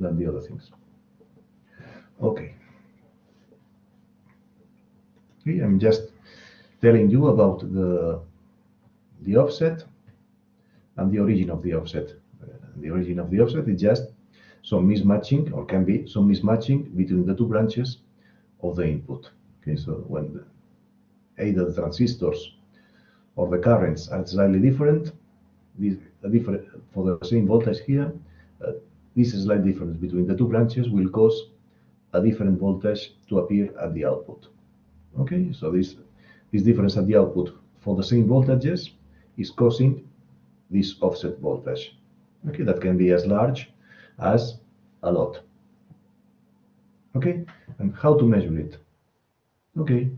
than the other things. Okay. Okay, I'm just telling you about the offset and the origin of the offset. The origin of the offset is just some mismatching, or can be some mismatching between the two branches of the input. Okay, so when either the transistors or the currents are slightly different, for the same voltage here, this slight difference between the two branches will cause a different voltage to appear at the output. Okay, so this difference at the output for the same voltages is causing this offset voltage. Okay, that can be as large as a lot. Okay, and how to measure it? Okay,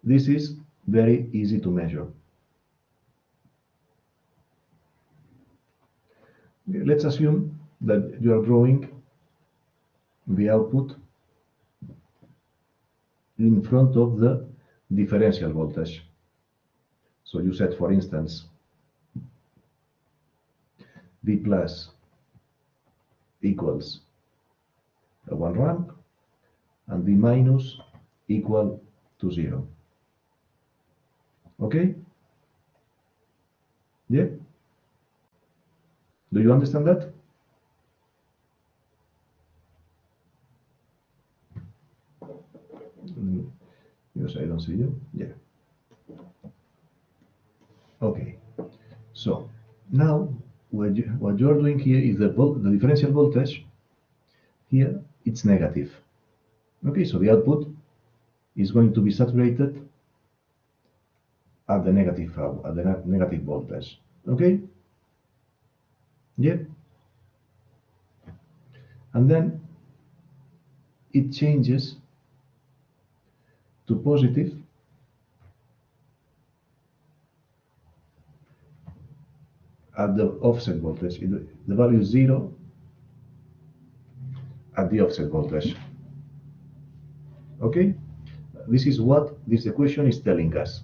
this is very easy to measure. Okay, let's assume that you are drawing the output in front of the differential voltage. So you set, for instance, V plus equals a 1 ramp and V minus equal to 0. Okay? Yeah? Do you understand that? Because I don't see you. Yeah. Okay. So now what you are doing here is the differential voltage. Here it's negative. Okay, so the output is going to be saturated at the negative voltage. Okay? Yeah. And then it changes to positive at the offset voltage. The value is 0 at the offset voltage. Okay? This is what this equation is telling us.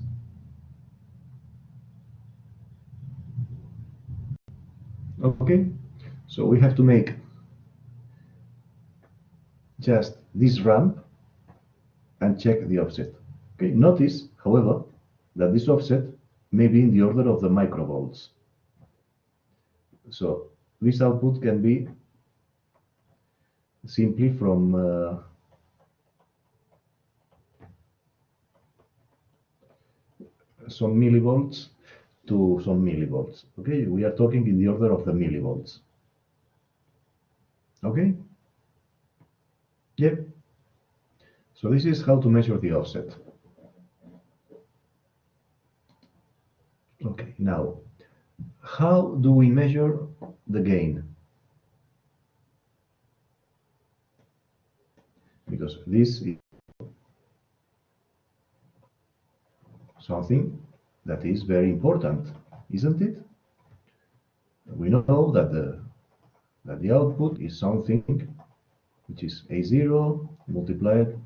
Okay? So we have to make just this ramp and check the offset. Okay? Notice, however, that this offset may be in the order of the microvolts. So this output can be simply from some millivolts to some millivolts. Okay, we are talking in the order of the millivolts. Okay? Yep. So this is how to measure the offset. Okay, now, how do we measure the gain? Because this is something that is very important, isn't it? We know that the output is something which is A0 multiplied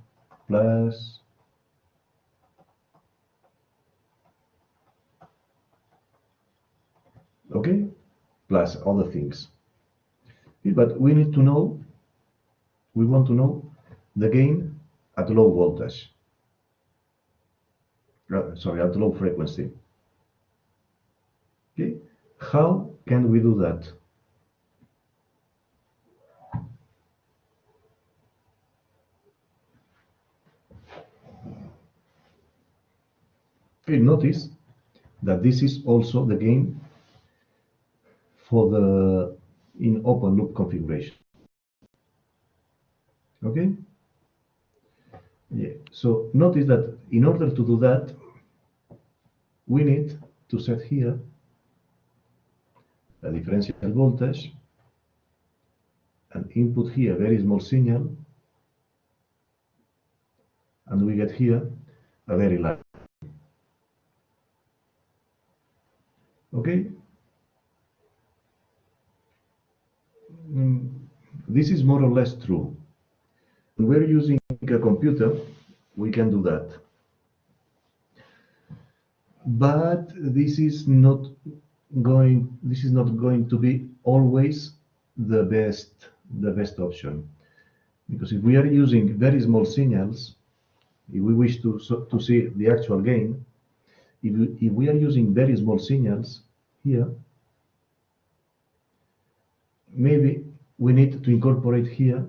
plus plus other things. But we need to know, we want to know the gain at low voltage. Sorry, at low frequency. Okay, how can we do that? Okay, notice that this is also the gain for the in open loop configuration. Okay? Yeah. So notice that in order to do that, we need to set here a differential voltage, and input here a very small signal, and we get here a very large. Okay? This is more or less true. When we're using a computer, we can do that. But this is not going to be always the best the best option. Because if we are using very small signals, if we wish to see the actual gain, if we are using very small signals here, maybe we need to incorporate here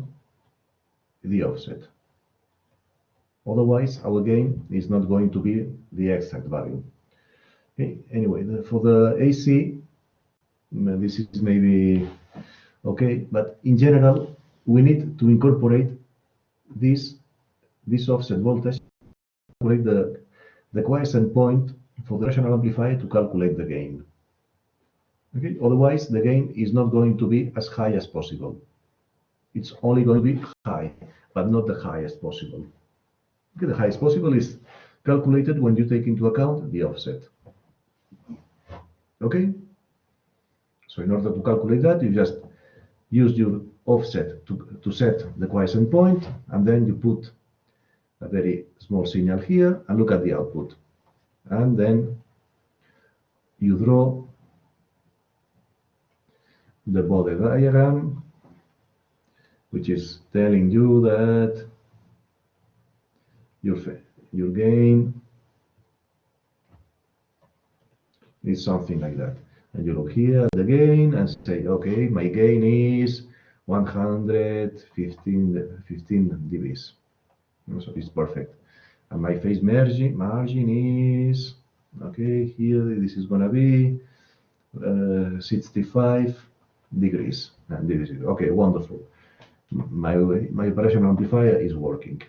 the offset. Otherwise, our gain is not going to be the exact value. Okay. Anyway, for the AC, this is maybe okay, but in general, we need to incorporate this offset voltage, calculate the quiescent point for the rational amplifier to calculate the gain. Okay. Otherwise, the gain is not going to be as high as possible. It's only going to be high, but not the highest possible. Okay. The highest possible is calculated when you take into account the offset. Okay. So in order to calculate that, you just use your offset to set the quiescent point, and then you put a very small signal here and look at the output. And then you draw the body diagram, which is telling you that your gain is something like that. And you look here at the gain and say, okay, my gain is 115 dBs. So it's perfect. And my phase margin is, okay, here this is gonna be 65 degrees. And this is okay, wonderful. My operational amplifier is working.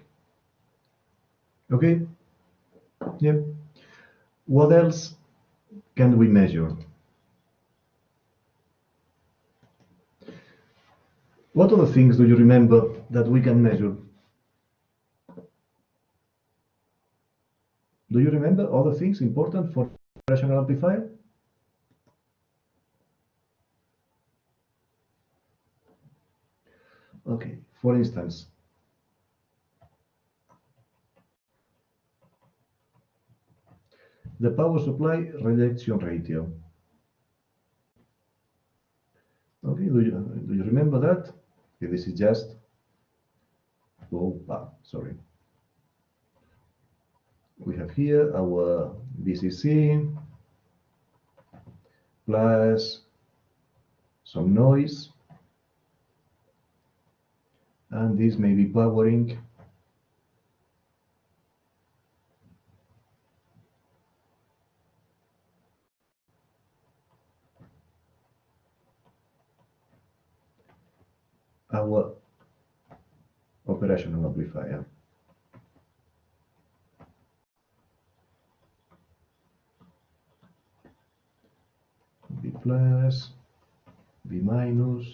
Okay. Yeah. What else can we measure? What other things do you remember that we can measure? Do you remember other things important for operational amplifier? Okay, for instance, the power supply rejection ratio. Okay, do you remember that? Okay, this is just sorry. We have here our VCC plus some noise, and this may be powering our operational amplifier. B plus, B minus,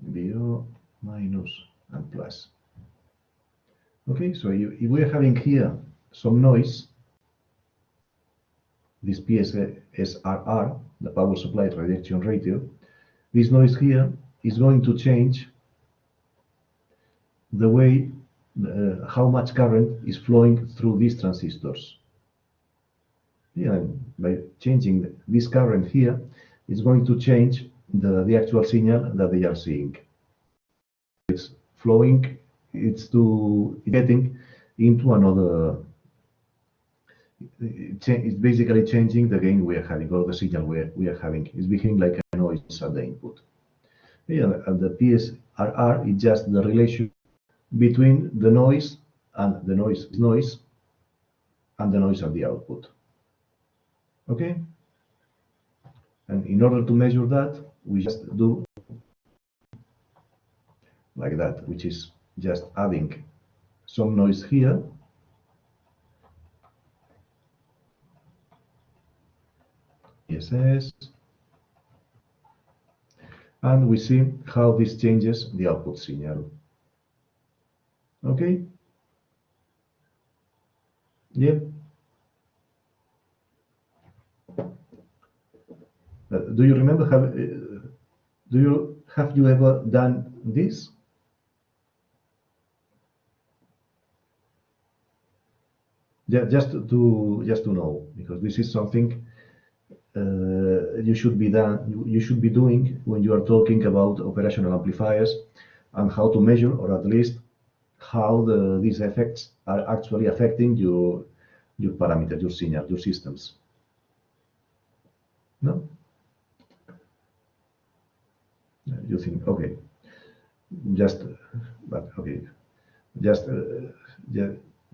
BO minus, and plus. Okay, so if we are having here some noise, this PSRR, the power supply rejection ratio, this noise here is going to change the way how much current is flowing through these transistors. Yeah, by changing this current here, it's going to change the actual signal that they are seeing. It's flowing, it's getting into another. It's basically changing the gain we are having, or the signal we are having. It's behaving like a noise at the input. Yeah, and the PSRR is just the relation between the noise and the noise and the noise at the output. Okay? And in order to measure that, we just do like that, which is just adding some noise here, ESS, and we see how this changes the output signal. Okay? Yep. Do you remember have you ever done this? Just to know, because this is something you should be doing when you are talking about operational amplifiers and how to measure, or at least how these effects are actually affecting your parameters, your signal, your systems. No? You think, okay, just, but okay, just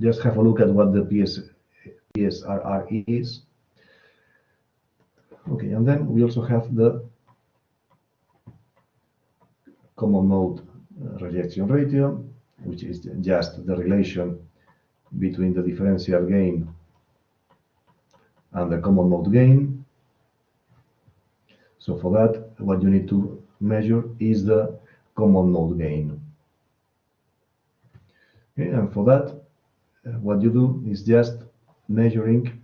just have a look at what the PSRR is. Okay, and then we also have the common mode rejection ratio, which is just the relation between the differential gain and the common mode gain. So for that, what you need to measure is the common mode gain. Okay, and for that, what you do is just measuring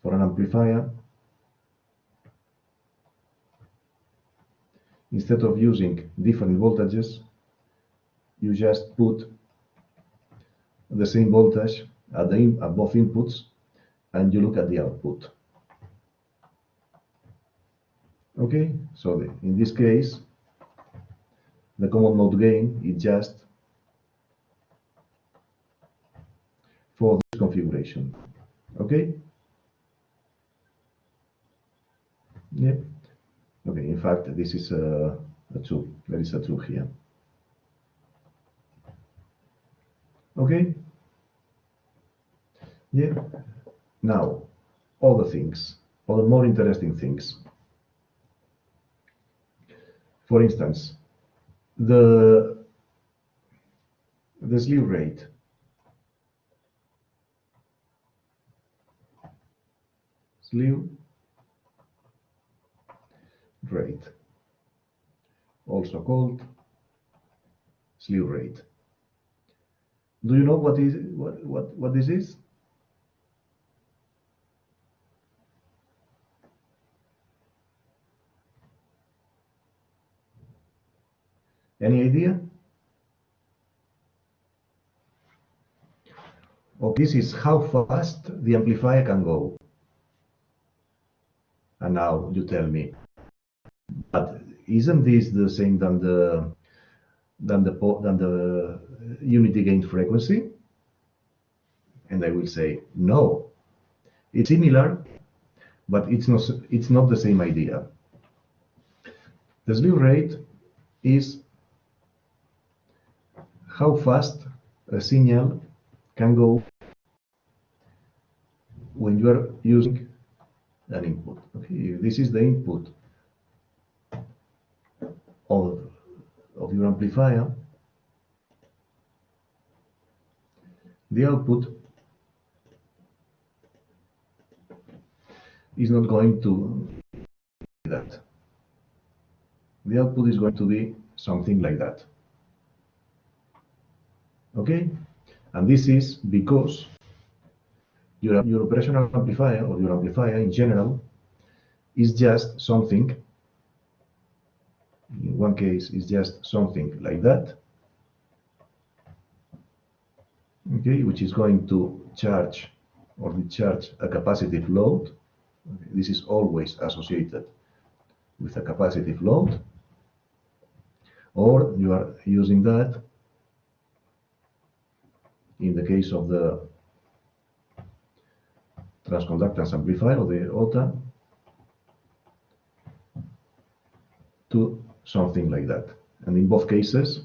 for an amplifier. Instead of using different voltages, you just put the same voltage at both inputs, and you look at the output. Okay, so in this case, the common mode gain is just for this configuration. Okay? Yeah. Okay, in fact, this is a 2. There is a 2 here. Okay? Yeah. Now, other things, other more interesting things. For instance, the slew rate. Slew rate, also called slew rate. Do you know what this is? Any idea? Oh, this is how fast the amplifier can go. And now you tell me, but isn't this the same than the unity gain frequency? And I will say no. It's similar, but it's not the same idea. The slew rate is how fast a signal can go when you are using an input. Okay, this is the input of your amplifier. The output is not going to be that. The output is going to be something like that. Okay, and this is because your operational amplifier, or your amplifier in general, is just something. In one case, is just something like that. Okay, which is going to charge or discharge a capacitive load. Okay, this is always associated with a capacitive load, or you are using that in the case of the transconductance amplifier, or the OTA, to something like that. And in both cases,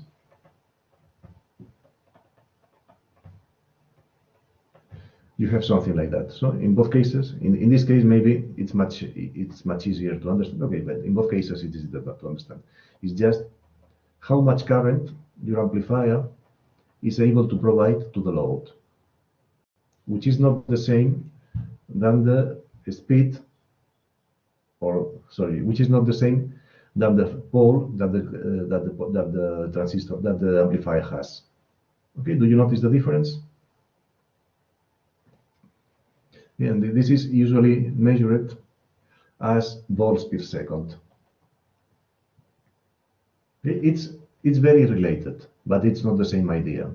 you have something like that. So in both cases, in this case, maybe it's much easier to understand. Okay, but in both cases, it is difficult to understand. It's just how much current your amplifier is able to provide to the load, which is not the same than the speed, or sorry, which is not the same than the pole that the transistor, that the amplifier has. Okay, do you notice the difference? And this is usually measured as volts per second. It's very related, but it's not the same idea.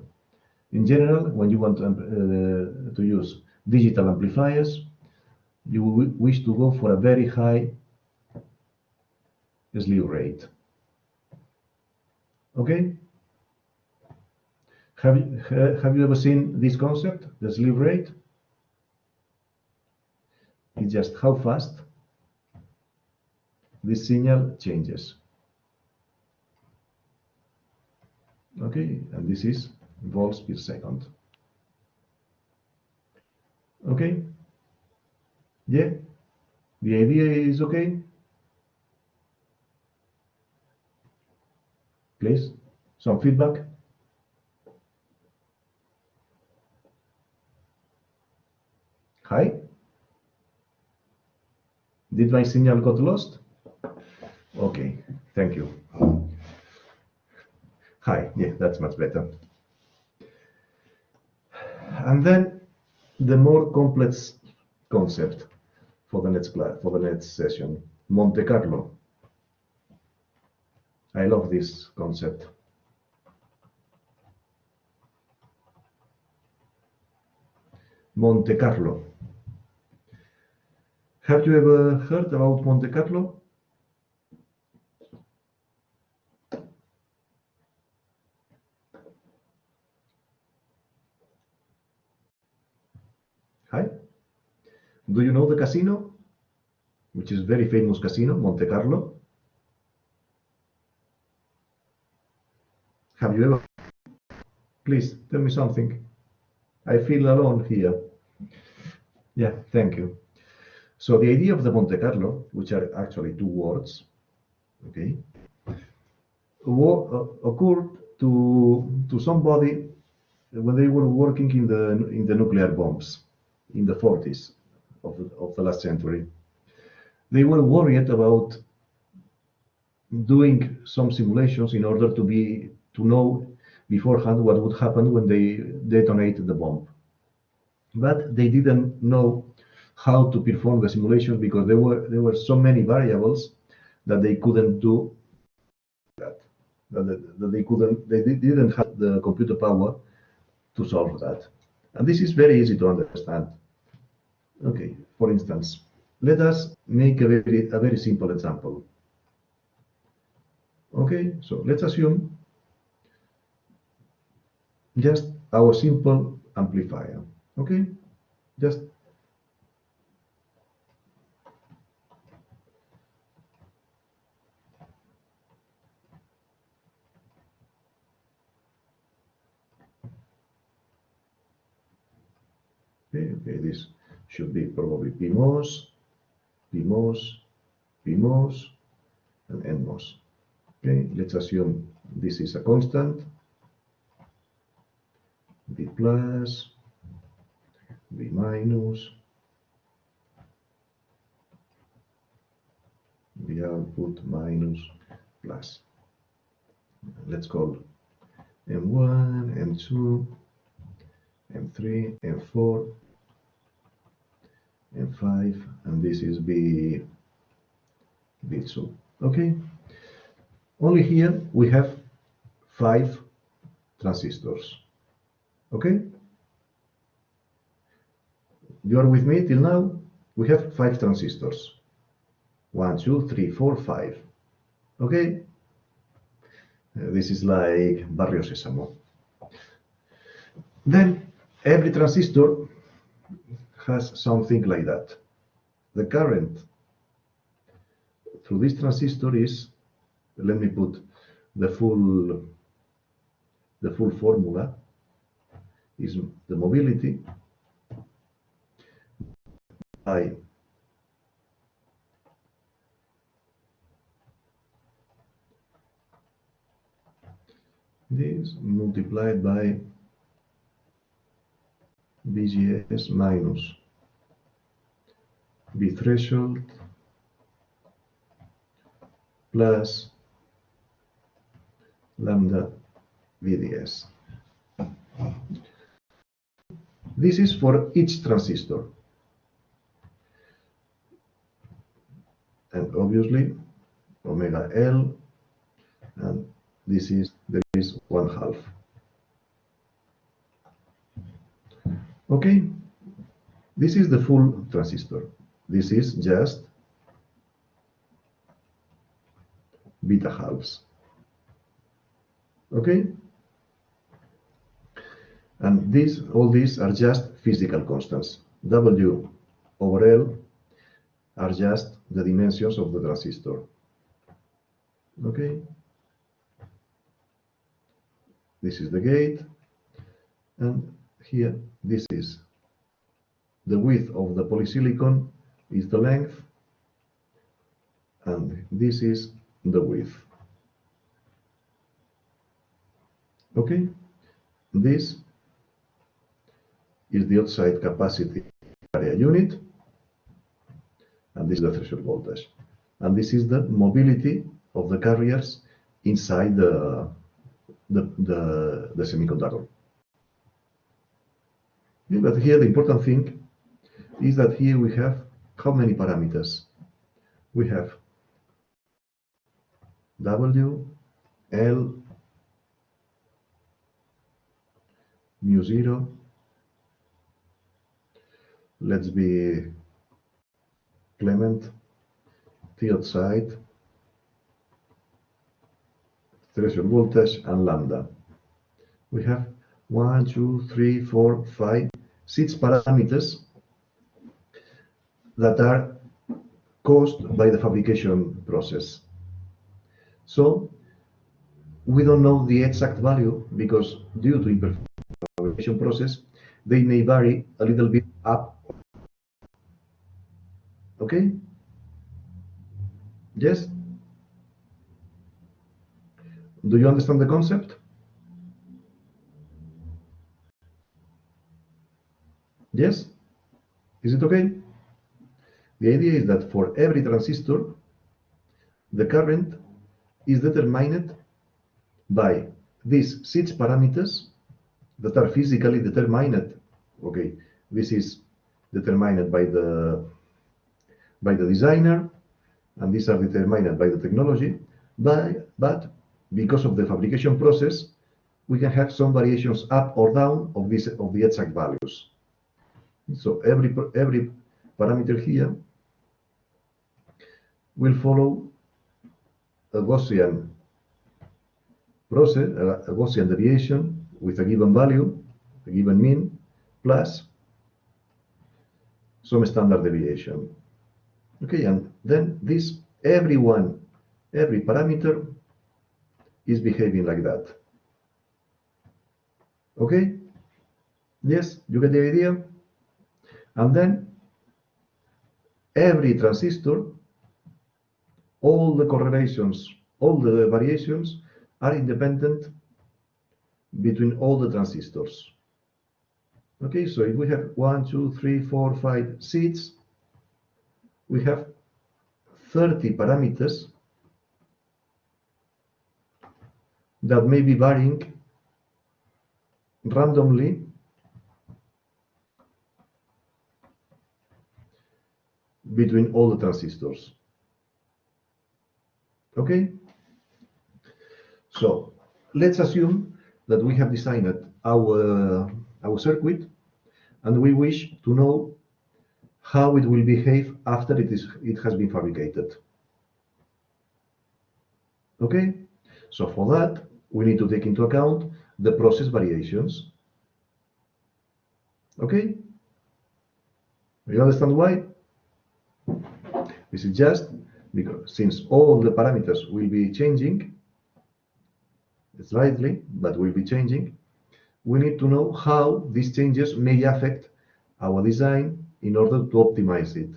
In general, when you want to use digital amplifiers, you wish to go for a very high slew rate. Okay? Have you ever seen this concept, the slew rate? It's just how fast this signal changes. Okay, and this is volts per second. Okay? Yeah? The idea is okay? Please, some feedback? Hi? Did my signal got lost? Okay, thank you. Hi, yeah, that's much better. And then the more complex concept for the next session, Monte Carlo. I love this concept. Monte Carlo. Have you ever heard about Monte Carlo? Hi. Do you know the casino, which is very famous casino, Monte Carlo? Have you ever? Please tell me something. I feel alone here. Yeah, thank you. So the idea of the Monte Carlo, which are actually two words, okay, occurred to somebody when they were working in the nuclear bombs in the 40s of the last century. They were worried about doing some simulations in order to know beforehand what would happen when they detonate the bomb. But they didn't know how to perform the simulations because there were so many variables that they couldn't do that. They didn't have the computer power to solve that. And this is very easy to understand. Okay, for instance, let us make a very simple example. Okay, so let's assume just our simple amplifier. Okay, just okay, this should be probably PMOS, PMOS, PMOS, and NMOS. Okay, let's assume this is a constant, B plus, B minus, B output minus plus. Let's call M1, M2, M3, M4, M5, and this is B2. Okay, only here we have 5 transistors. Okay, you are with me till now? We have 5 transistors. 1, 2, 3, 4, 5. Okay, this is like Barrio Sésamo. Then every transistor has something like that. The current through this transistor is, let me put the full formula, is the mobility by this multiplied by VGS minus V threshold plus lambda VDS. This is for each transistor. And obviously omega L, and there is 1/2. Okay, this is the full transistor. This is just beta halves. Okay? And all these are just physical constants. W over L are just the dimensions of the transistor. Okay? This is the gate, and here this is the width of the polysilicon is the length, and this is the width. Okay? This is the outside capacity area unit, and this is the threshold voltage. And this is the mobility of the carriers inside the semiconductor. Yeah, but here the important thing is that here we have how many parameters? We have W, L, mu 0. Let's be clement. T outside, threshold voltage, and lambda. We have 1, 2, 3, 4, 5, 6 parameters that are caused by the fabrication process. So we don't know the exact value because due to imperfect fabrication process, they may vary a little bit up. Okay? Yes? Do you understand the concept? Yes? Is it okay? The idea is that for every transistor, the current is determined by these 6 parameters that are physically determined. Okay, this is determined by the designer, and these are determined by the technology. But because of the fabrication process, we can have some variations up or down of the exact values. So every parameter here will follow a Gaussian process, a Gaussian deviation with a given value, a given mean, plus some standard deviation. Okay, and then every parameter is behaving like that. Okay? Yes, you get the idea? And then every transistor, all the correlations, all the variations are independent between all the transistors. Okay, so if we have 1, 2, 3, 4, 5, 6, we have 30 parameters that may be varying randomly between all the transistors. Okay? So let's assume that we have designed our circuit and we wish to know how it will behave after it has been fabricated. Okay? So for that, we need to take into account the process variations. Okay? You understand why? This is just because since all the parameters will be changing slightly, but will be changing, we need to know how these changes may affect our design in order to optimize it.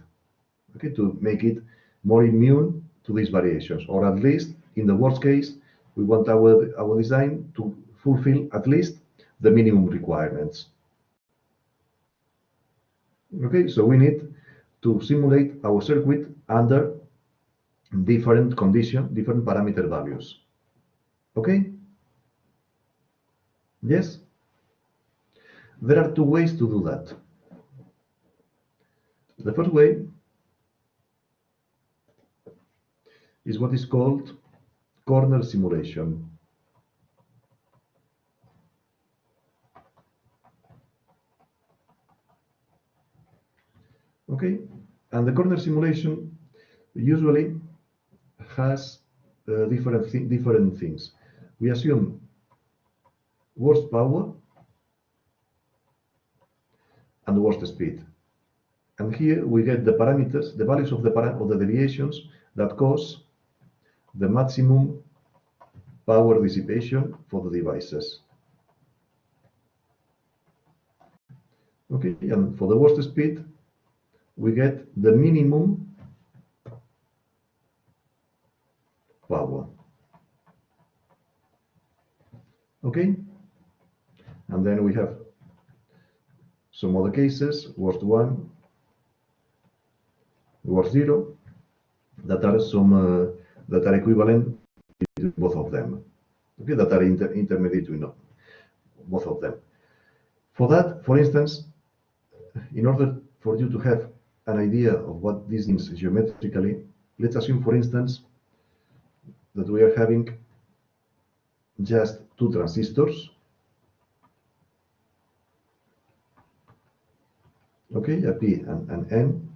Okay, to make it more immune to these variations, or at least in the worst case, we want our design to fulfill at least the minimum requirements. Okay, so we need to simulate our circuit under different conditions, different parameter values. Okay? Yes? There are 2 ways to do that. The first way is what is called corner simulation. Okay? And the corner simulation usually has different things. We assume worst power and worst speed. And here we get the parameters, the values of the deviations that cause the maximum power dissipation for the devices. Okay, and for the worst speed, we get the minimum power. Okay, and then we have some other cases, worst 1, worst 0, that are equivalent to both of them. Okay, that are intermediate to both of them. For that, for instance, in order for you to have an idea of what this means geometrically, let's assume, for instance, that we are having just 2 transistors. Okay, a P and an N.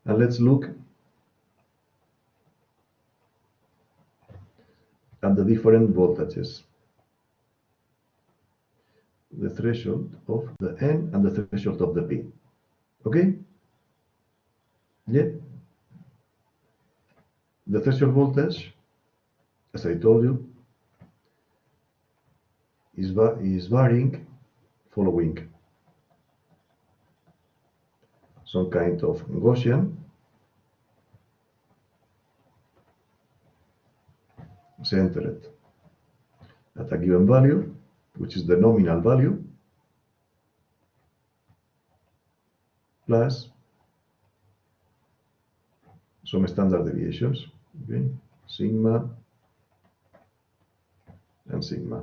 And let's look at the different voltages. The threshold of the N and the threshold of the P. Okay? Yeah. The threshold voltage, as I told you, is varying following some kind of Gaussian centered at a given value, which is the nominal value, plus some standard deviations, okay, sigma and sigma.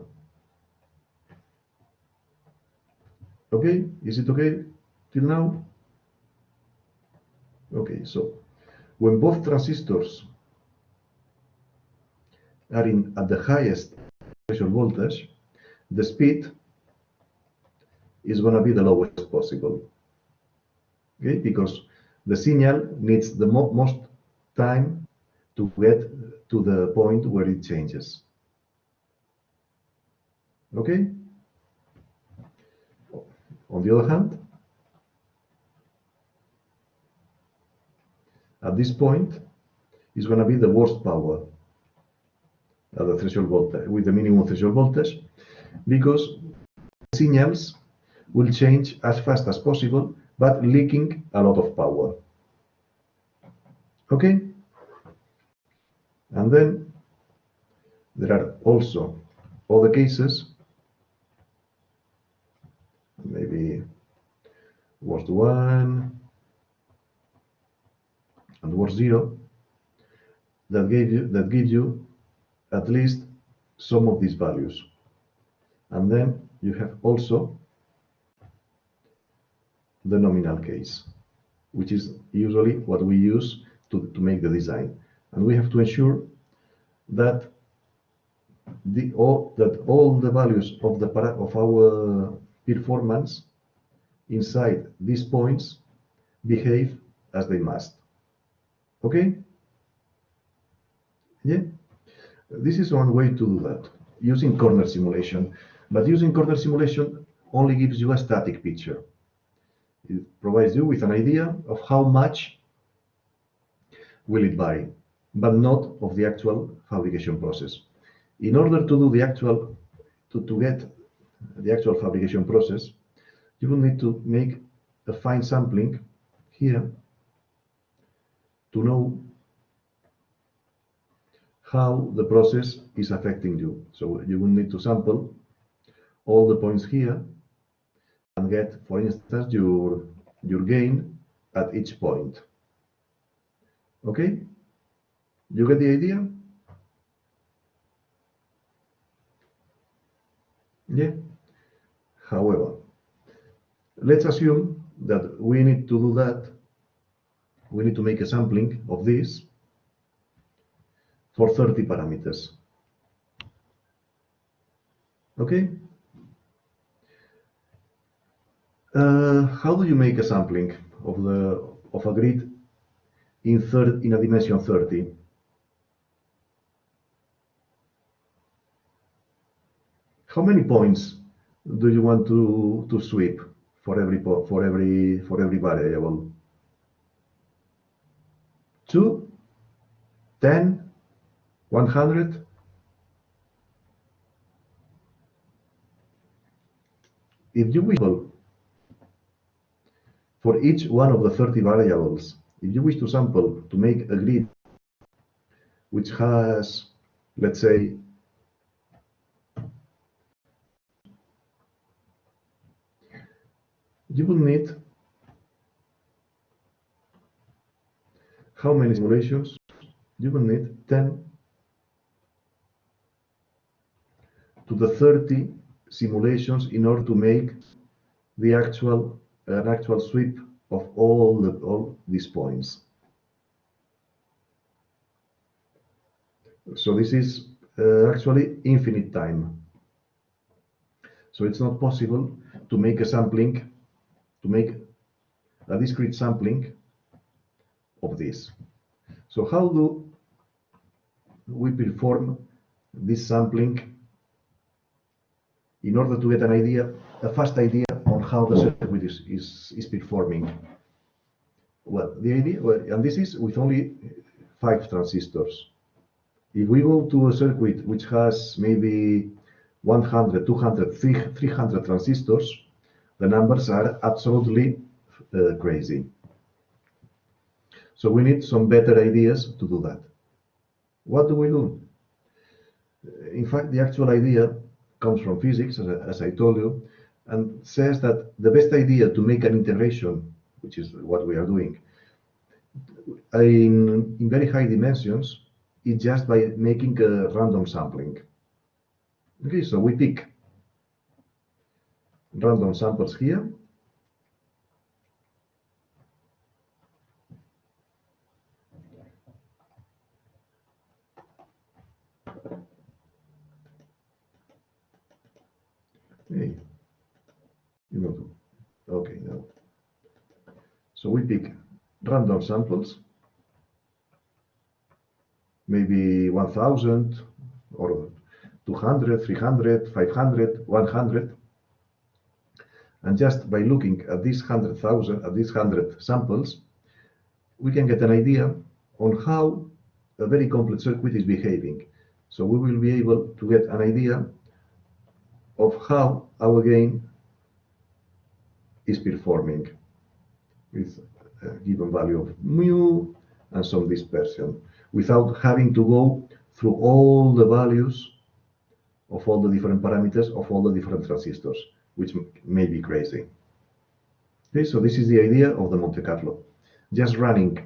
Okay, is it okay till now? Okay, so when both transistors are at the highest threshold voltage, the speed is going to be the lowest possible. Okay, because the signal needs the most time to get to the point where it changes. Okay? On the other hand, at this point is going to be the worst power at the threshold voltage, with the minimum threshold voltage, because signals will change as fast as possible, but leaking a lot of power. Okay? And then there are also other cases, maybe worst 1 and worst 0, that give you at least some of these values. And then you have also the nominal case, which is usually what we use to make the design. And we have to ensure that all the values of our performance inside these points behave as they must. Okay? Yeah? This is one way to do that, using corner simulation. But using corner simulation only gives you a static picture. It provides you with an idea of how much will it vary, but not of the actual fabrication process. In order to do to get the actual fabrication process, you will need to make a fine sampling here to know how the process is affecting you. So you will need to sample all the points here and get, for instance, your gain at each point. Okay? You get the idea? Yeah. However, let's assume that we need to do that. We need to make a sampling of this for 30 parameters. Okay? How do you make a sampling of a grid in a dimension 30. How many points do you want to sweep for every variable? 2, 10, 100? If you wish for each one of the 30 variables, if you wish to sample to make a grid which has, let's say, you will need how many simulations? You will need 10 to the 30 simulations in order to make the an actual sweep of all these points. So this is actually infinite time. So it's not possible to make a sampling, to make a discrete sampling of this. So how do we perform this sampling in order to get an idea, a fast idea on how the circuit is performing? Well, the idea, and this is with only 5 transistors. If we go to a circuit which has maybe 100, 200, 300 transistors, the numbers are absolutely crazy. So we need some better ideas to do that. What do we do? In fact, the actual idea comes from physics, as I told you, and says that the best idea to make an integration, which is what we are doing, in very high dimensions, is just by making a random sampling. Okay, so we pick random samples here. Hey, okay, no. So we pick random samples, maybe 1000 or 200, 300, 500, 100. And just by looking at these 100,000, at these 100 samples, we can get an idea on how a very complex circuit is behaving. So we will be able to get an idea of how our gain is performing with a given value of mu and some dispersion, without having to go through all the values of all the different parameters of all the different transistors, which may be crazy. Okay, so this is the idea of the Monte Carlo. Just running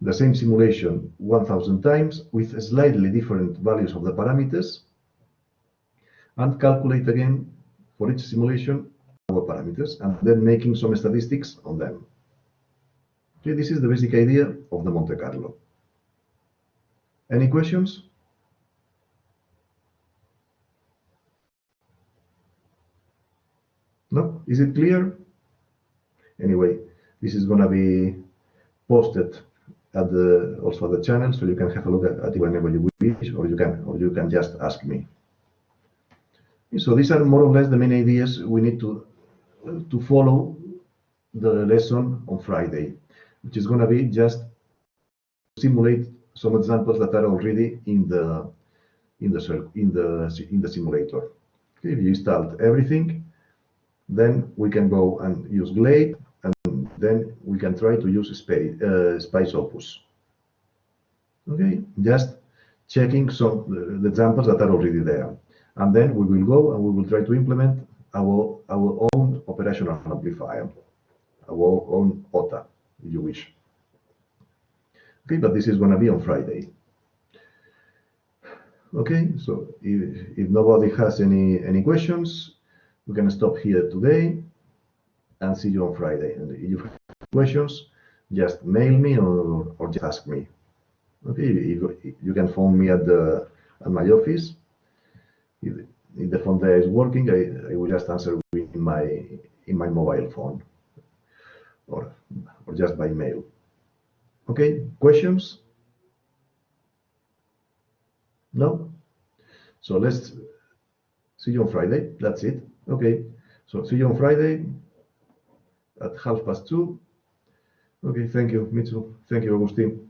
the same simulation 1000 times with slightly different values of the parameters, and calculate again for each simulation our parameters, and then making some statistics on them. Okay, this is the basic idea of the Monte Carlo. Any questions? No? Is it clear? Anyway, this is going to be posted at also the channel, so you can have a look at it whenever you wish, or you can just ask me. So these are more or less the main ideas we need to follow the lesson on Friday, which is going to be just simulate some examples that are already in the simulator. Okay, if you installed everything, then we can go and use Glade, and then we can try to use Spice Opus. Okay, just checking some the examples that are already there, and then we will go and we will try to implement our own operational amplifier, our own OTA, if you wish. Okay, but this is going to be on Friday. Okay, so if nobody has any questions, we can stop here today and see you on Friday. And if you have questions, just mail me or just ask me. Okay, you can phone me at my office. If the phone there is working, I will just answer in my mobile phone or just by mail. Okay, questions? No? So let's see you on Friday. That's it. Okay. So see you on Friday at 2:30. Okay, thank you. Me too. Thank you, Agustin.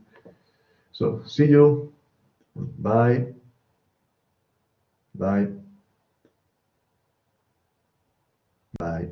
So see you. Bye. Bye. Bye.